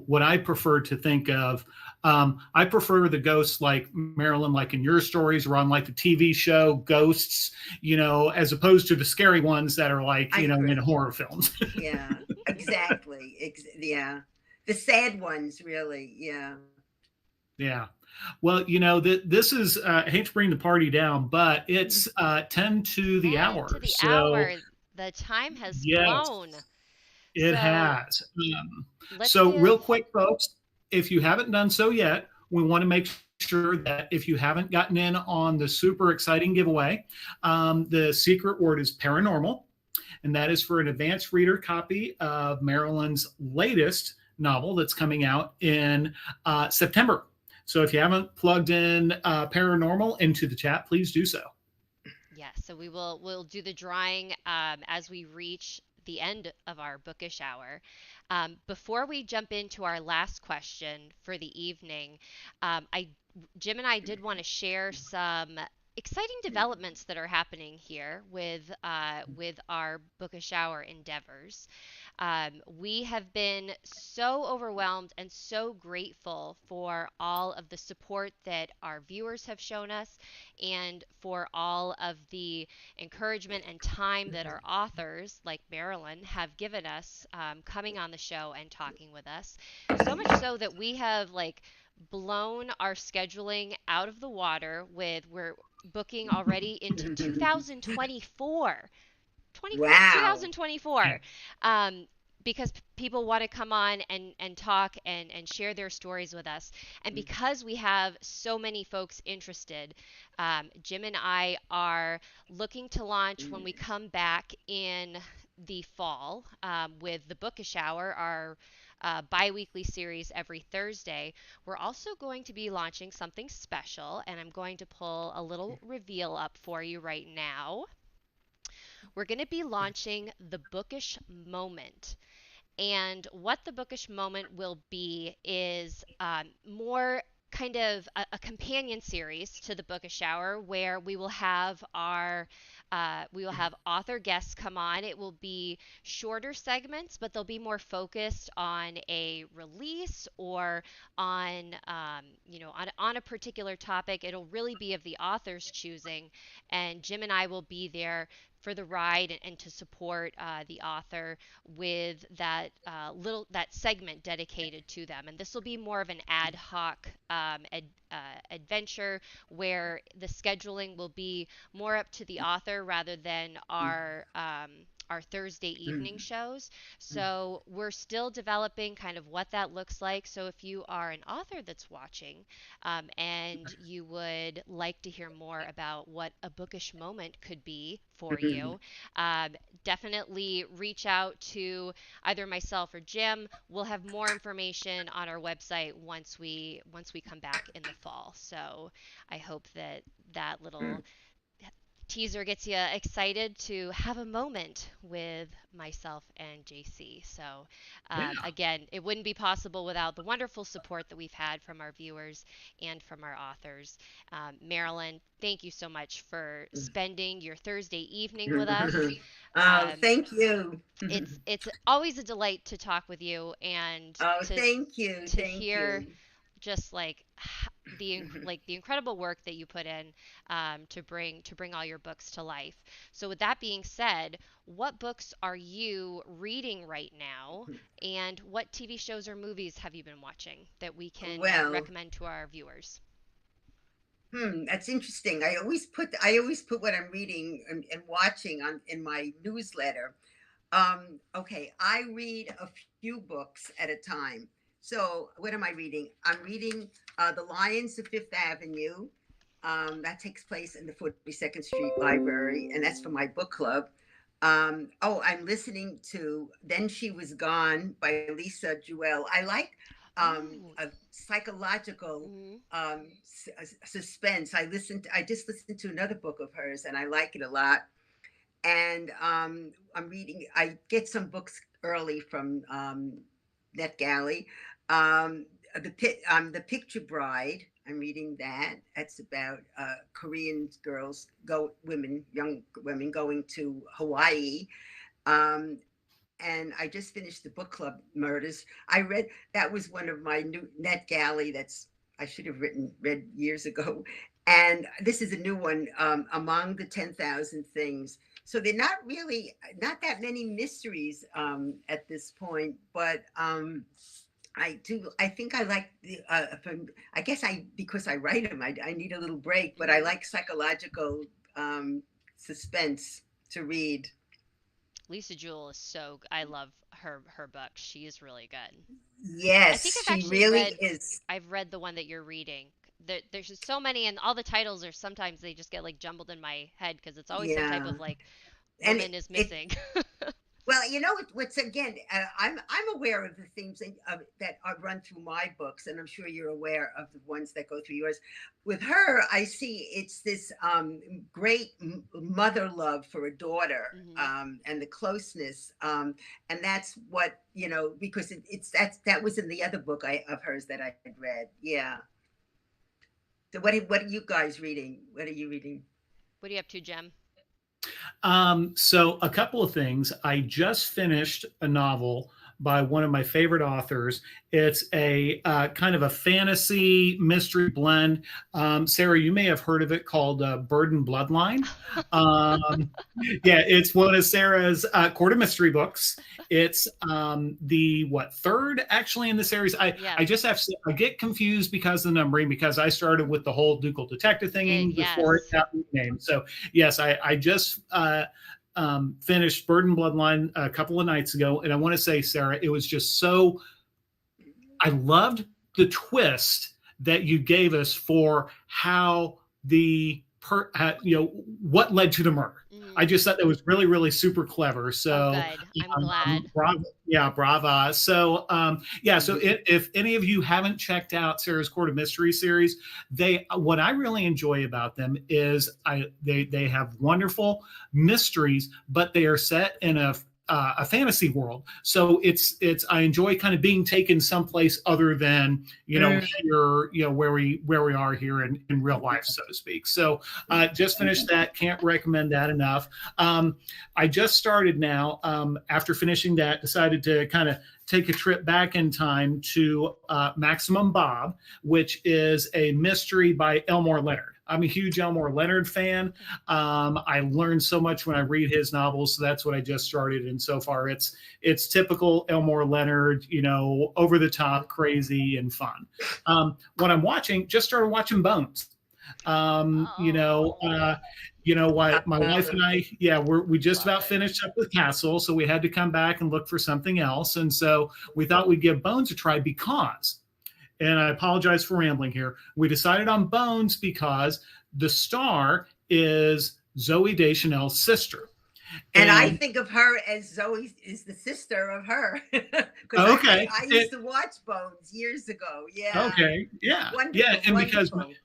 what I prefer to think of, I prefer the ghosts like Marilyn, like in your stories or on like the TV show Ghosts, as opposed to the scary ones that are like, I in agree. horror films. Yeah, exactly. Yeah, the sad ones, really. Yeah. Yeah. Well, this is, I hate to bring the party down, but it's 10 to the 10 hour. to the So, hour. The time has yes, flown. it So has. let's So, real give. quick, folks, if you haven't done so yet, we want to make sure that if you haven't gotten in on the super exciting giveaway, the secret word is paranormal, and that is for an advanced reader copy of Marilyn's latest novel that's coming out in September. So if you haven't plugged in paranormal into the chat, please do so. Yes, so we'll do the drawing as we reach the end of our bookish hour. Before we jump into our last question for the evening, Jim and I did want to share some exciting developments that are happening here with our bookish hour endeavors. We have been so overwhelmed and so grateful for all of the support that our viewers have shown us and for all of the encouragement and time that our authors, like Marilyn, have given us coming on the show and talking with us. So much so that we have blown our scheduling out of the water we're booking already into 2024. Wow. 2024, because people want to come on and talk and share their stories with us. And because we have so many folks interested, Jim and I are looking to launch when we come back in the fall with the Bookish Hour, our bi-weekly series every Thursday. We're also going to be launching something special, and I'm going to pull a little reveal up for you right now. We're going to be launching the Bookish Moment. And what the Bookish Moment will be is more kind of a companion series to the Bookish Hour, where we will have author guests come on. It will be shorter segments, but they'll be more focused on a release or on a particular topic. It'll really be of the author's choosing, and Jim and I will be there for the ride and to support the author with that that segment dedicated to them. And this will be more of an ad hoc adventure where the scheduling will be more up to the author rather than our Thursday evening shows. So we're still developing kind of what that looks like. So if you are an author that's watching and you would like to hear more about what a bookish moment could be for you, definitely reach out to either myself or Jim. We'll have more information on our website once we come back in the fall. So I hope that little teaser gets you excited to have a moment with myself and JC. So, again, it wouldn't be possible without the wonderful support that we've had from our viewers and from our authors. Marilyn, thank you so much for spending your Thursday evening with us. Thank you. It's always a delight to talk with you and Thank you. to Thank hear you. just the incredible work that you put in to bring all your books to life. So with that being said, what books are you reading right now, and what TV shows or movies have you been watching that we can recommend to our viewers? That's interesting. I always put what I'm reading and watching in my newsletter. Okay, I read a few books at a time. So what am I reading? I'm reading The Lions of Fifth Avenue. That takes place in the 42nd Street Library, and that's for my book club. I'm listening to Then She Was Gone by Lisa Jewell. I like a psychological suspense. I just listened to another book of hers, and I like it a lot. And I'm reading. I get some books early from NetGalley. The Picture Bride. I'm reading that. That's about Korean young women going to Hawaii. And I just finished the book club Murders. That was one of my new NetGalley I should have read years ago. And this is a new one, Among the 10,000 Things. So they're not that many mysteries at this point, but I do. I think I like the. I guess because I write them. I need a little break, but I like psychological suspense to read. Lisa Jewell is I love her book. She is really good. I think Yes, I've she actually really read is. I've read the one that you're reading. There's just so many, and all the titles are sometimes they just get like jumbled in my head because it's always some type Yeah, of like and woman is it missing. well, you know what's again. I'm aware of the themes that are run through my books, and I'm sure you're aware of the ones that go through yours. With her, I see it's this great mother love for a daughter, Hmm. and the closeness, and that's what because that was in the other book of hers that I had read. Yeah. So what are you guys reading? What are you reading? What are you up to, Jem? So a couple of things. I just finished a novel by one of my favorite authors. It's a kind of a fantasy mystery blend. Sarah, you may have heard of it called Burden Bloodline. Um, yeah, it's one of Sarah's Court of Mystery books. It's the third actually in the series. Yeah. I just I get confused because of the numbering because I started with the whole Ducal Detective thing before it Yes. got renamed. So yes, I just finished Burden Bloodline a couple of nights ago, and I want to say, Sarah, it was just so. I loved the twist that you gave us for how what led to the murder. I Hmm. just thought that was really, really super clever. Oh, So, good. I'm glad. bravo, yeah, brava. So, yeah. So, Mhm. if any of you haven't checked out Sarah's Court of Mystery series, what I really enjoy about them is they have wonderful mysteries, but they are set in a fantasy world. So I enjoy kind of being taken someplace other than here where we are here in real life, so to speak. So just finished that. Can't recommend that enough. I just started now. After finishing that, decided to kind of take a trip back in time to Maximum Bob, which is a mystery by Elmore Leonard. I'm a huge Elmore Leonard fan. I learned so much when I read his novels, so that's what I just started. And so far, it's typical Elmore Leonard, over the top, crazy, and fun. What I'm watching, just started watching Bones. Um, you know, Oh, uh, what my Uh, wife and I, yeah, we just love about it. finished up with Castle, so we had to come back and look for something else, and so we thought we'd give Bones a try because, and I apologize for rambling here. We decided on Bones because the star is Zoe Deschanel's sister. And I And think of her as Zoe is the sister of her because okay, I used to watch Bones years ago. Yeah, okay, yeah, yeah, wonderful, and because wonderful.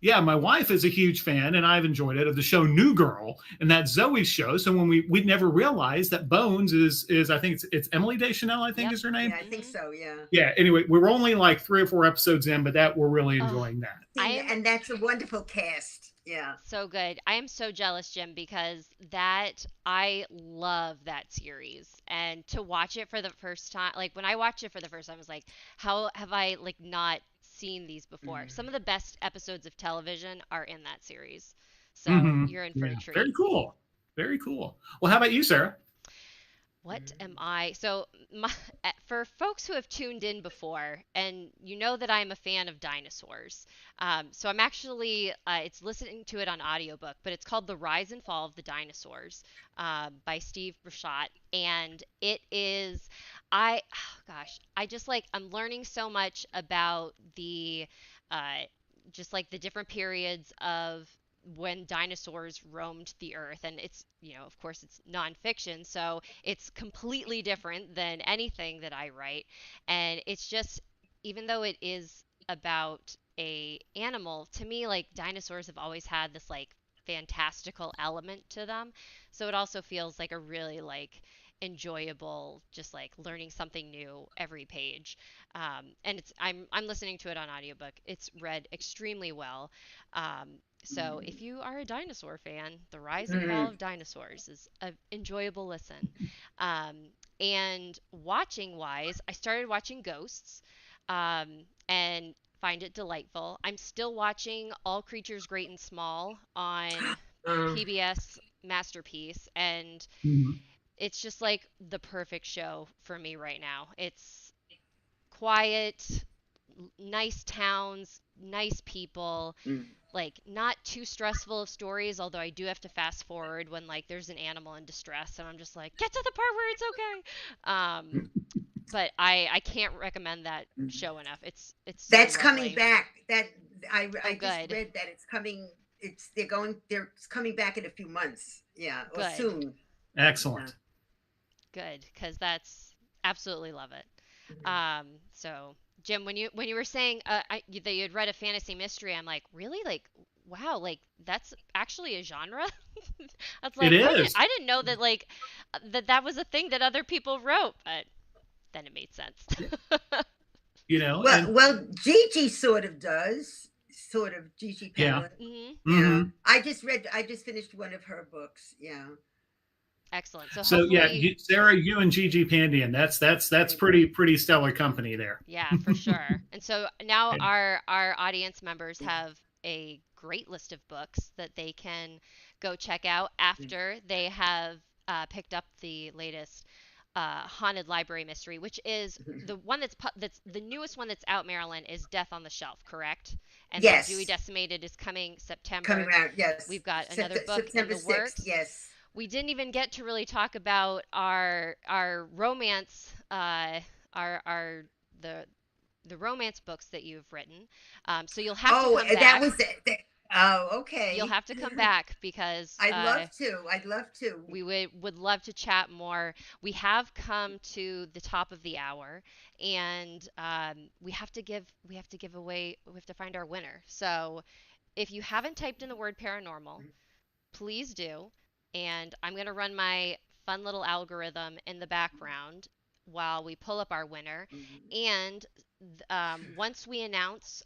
yeah, my wife is a huge fan, and I've enjoyed it of the show New Girl, and that's Zoe's show. So when we'd never realized that Bones is I think it's Emily Deschanel, I think Yep. is her name. Yeah, I think Hmm. so. Yeah, Yeah. Anyway, we were only like 3 or 4 episodes in, but that we're really Oh, enjoying that. I see, am and that's a wonderful cast. Yeah. so good. I am so jealous, Jim, because I love that series. And to watch it for the first time, like when I watched it for the first time, I was like, how have I like not seen these before? Some of the best episodes of television are in that series. So Mm-hmm. you're in for Yeah. a treat. Very cool. Very cool. Well, how about you, Sarah? What am I? So, for folks who have tuned in before, and you know that I'm a fan of dinosaurs, so I'm actually it's listening to it on audiobook, but it's called The Rise and Fall of the Dinosaurs by Steve Brachat, and it is gosh, I just like I'm learning so much about the uh, just like the different periods of when dinosaurs roamed the earth, and it's of course it's nonfiction, so it's completely different than anything that I write. And it's just, even though it is about a animal, to me, like, dinosaurs have always had this like fantastical element to them, so it also feels like a really like enjoyable, just like learning something new every page. And I'm listening to it on audiobook. It's read extremely well. So if you are a dinosaur fan, The Rise and Fall Mm. of Dinosaurs is an enjoyable listen. Um, and watching wise, I started watching Ghosts, and find it delightful. I'm still watching All Creatures Great and Small on Um, PBS Masterpiece, and Mhm. it's just like the perfect show for me right now. It's quiet, nice towns, nice people, like not too stressful of stories, although I do have to fast forward when like there's an animal in distress and I'm just like, get to the part where it's okay. But I can't recommend that show enough. It's so That's coming lovely. back. That I just good. read that it's coming. They're coming back in a few months. Yeah, or Good. soon. Excellent. Good, because that's absolutely love it. So Jim, when you were saying that you had read a fantasy mystery, I'm like, really? Like, wow, like that's actually a genre? I was like, It is. I didn't know that like that was a thing that other people wrote, but then it made sense. You know, Well, Gigi sort of does. Sort of Gigi Palin. Mm-hmm. I just finished one of her books. Yeah. Excellent. So yeah, Sarah, you and Gigi Pandian, that's pretty stellar company there. Yeah, for sure. And so now our audience members have a great list of books that they can go check out after they have picked up the latest haunted library mystery, which is the one that's the newest one that's out. Marilyn, is Death on the Shelf, correct? And yes. Dewey Decimated is coming September. Coming out, yes. We've got another book September in the works. 6th, yes. We didn't even get to really talk about our romance, the romance books that you've written. So you'll have to come back. That was it. Oh, okay. You'll have to come back because I'd love to. We would love to chat more. We have come to the top of the hour, and we have to find our winner. So if you haven't typed in the word paranormal, please do. And I'm going to run my fun little algorithm in the background while we pull up our winner. And once we announce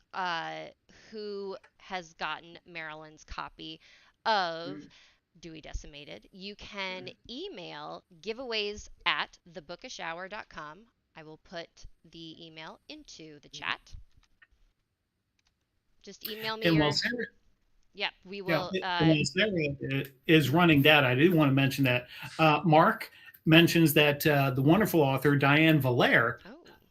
who has gotten Marilyn's copy of Dewey Decimated, you can email giveaways@thebookishhour.com. I will put the email into the chat. Just email me Yeah, we will. Sarah is running that. I did want to mention that. Mark mentions that the wonderful author Diane Valere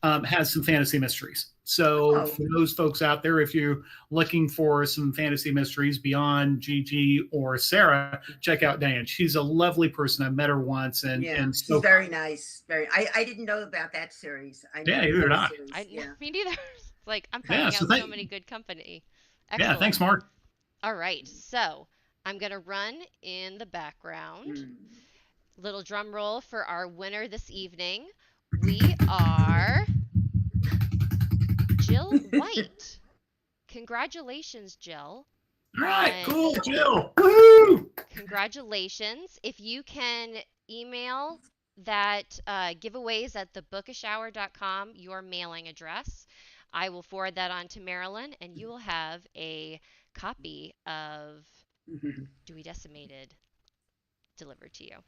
has some fantasy mysteries. So for those folks out there, if you're looking for some fantasy mysteries beyond Gigi or Sarah, check out Diane. She's a lovely person. I met her once, and she's very nice. I didn't know about that series. Me neither. Like I'm finding out so many good company. Excellent. Yeah, thanks, Mark. All right, so I'm going to run in the background. Little drum roll for our winner this evening. We are Jill White. Congratulations, Jill. All right, cool, Jill. Woo! Congratulations. If you can email that giveaways@thebookishhour.com, your mailing address, I will forward that on to Marilyn, and you will have a copy of Dewey Decimated delivered to you.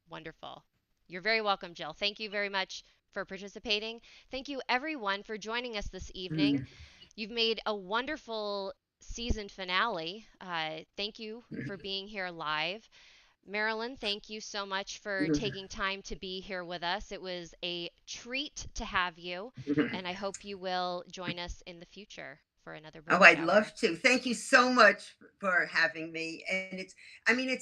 Wonderful. You're very welcome, Jill. Thank you very much for participating. Thank you, everyone, for joining us this evening. You've made a wonderful season finale. Thank you for being here live. Marilyn, thank you so much for taking time to be here with us. It was a treat to have you, and I hope you will join us in the future for another book. I'd love to. Thank you so much for having me. And it's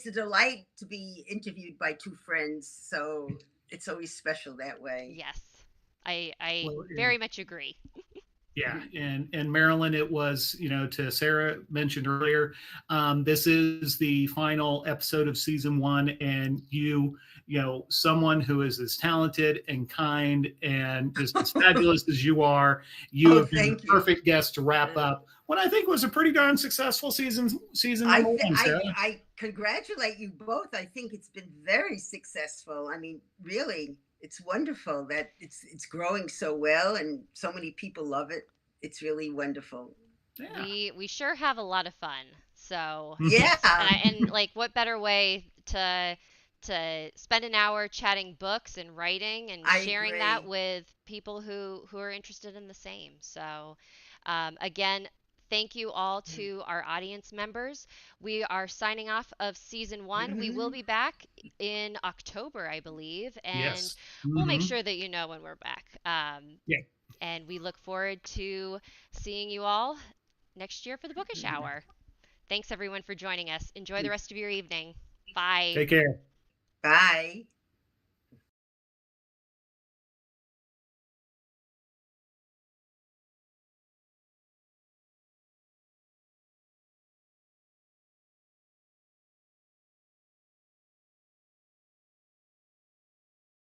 a delight to be interviewed by two friends. So it's always special that way. Yes, I very much agree. Yeah, and Marilyn, it was, to Sarah mentioned earlier, this is the final episode of season 1, and someone who is as talented and kind and just as fabulous as you are, you have been the perfect guest to wrap up what I think was a pretty darn successful season number 1, Sarah. I congratulate you both. I think it's been very successful. I mean, really. It's wonderful that it's growing so well and so many people love it. It's really wonderful. Yeah. We sure have a lot of fun. So yeah, and like what better way to spend an hour chatting books and writing and sharing that with people who are interested in the same. So again, thank you all to our audience members. We are signing off of season 1. We will be back in October, I believe, and we'll make sure that you know when we're back. And we look forward to seeing you all next year for the Bookish Hour. Thanks, everyone, for joining us. Enjoy the rest of your evening. Bye. Take care. Bye.